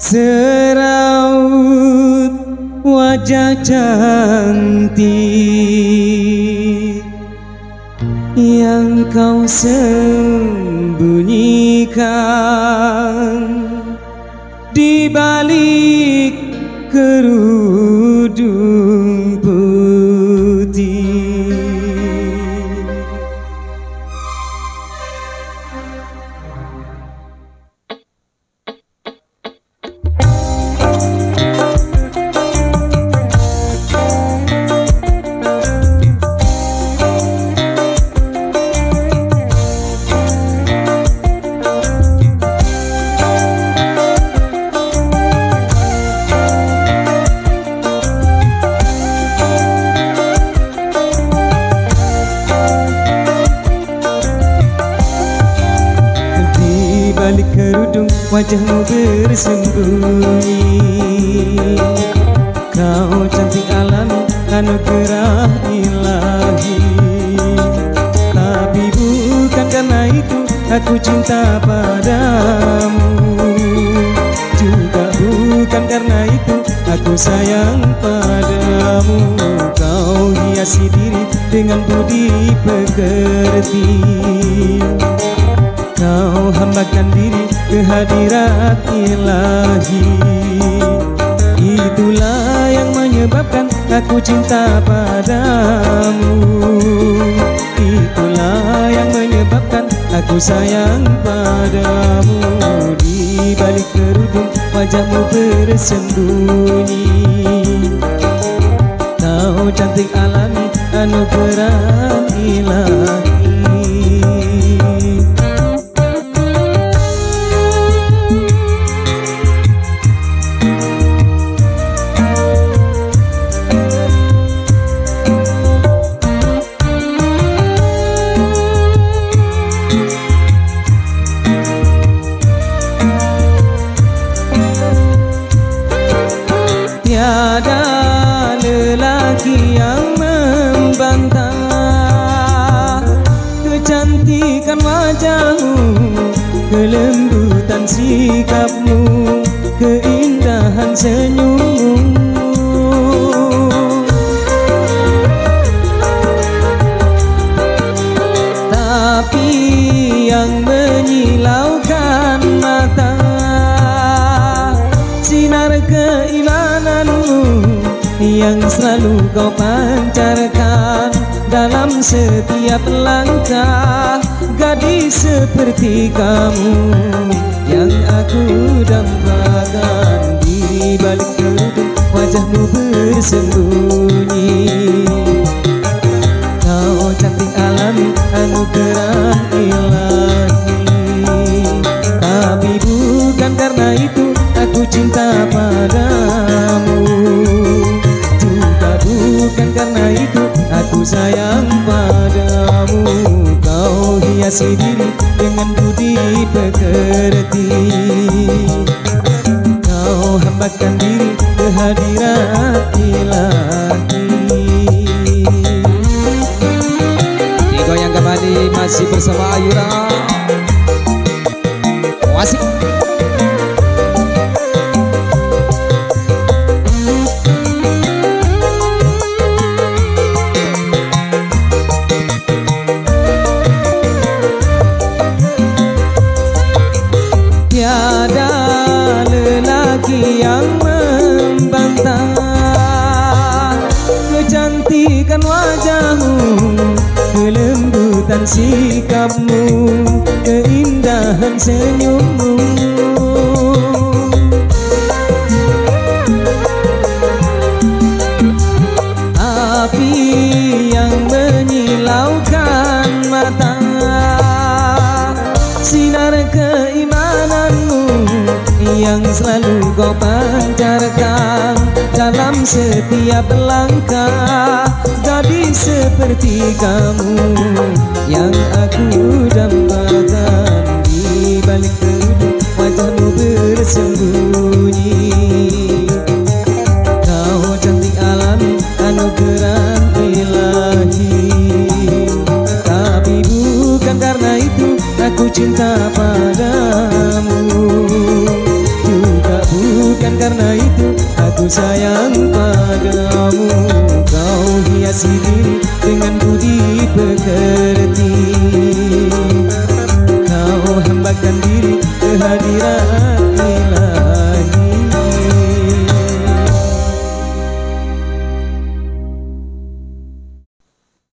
Seraut wajah cantik yang kau sembunyikan di balik kerudung putih. Balik kerudung wajahmu bersembunyi. Kau cantik alami anugerah ilahi. Tapi bukan karena itu aku cinta padamu. Juga bukan karena itu aku sayang padamu. Kau hiasi diri dengan budi pekerti. Kau hambakan diri ke hadirat ilahi. Itulah yang menyebabkan aku cinta padamu. Itulah yang menyebabkan aku sayang padamu. Di balik kerudung wajahmu bersembunyi. Kau cantik alami anugerah ilahi. Tiada lelaki yang membantah kecantikan wajahmu, kelembutan sikapmu, keindahan senyummu. Tapi yang menyilaukan mata sinar keimananmu yang selalu kau pancarkan dalam setiap langkah. Gadis seperti kamu yang aku dambakan. Di balik kerudung wajahmu bersembunyi. Kau cantik alami anugerah ilahi. Tapi bukan karena itu aku cinta padamu. Juga bukan karena itu aku sayang padamu. Kau hiasi diri dengan budi pekerti. Kau hambakan diri ke hadirat ilahi. Digoyang kembali masih bersama Ayura. Asik. Tiada lelaki yang membantah kecantikan wajahmu, kelembutan sikapmu, keindahan senyummu. Api yang menyilaukan mata, sinar keimananmu yang selalu kau pancarkan dalam setiap langkah. Gadis seperti kamu yang aku dambakan. Di balik kerudung wajahmu bersembunyi. Kau cantik alami anugerah ilahi. Tapi bukan karena itu aku cinta padamu. Juga bukan dengan budi pekerti.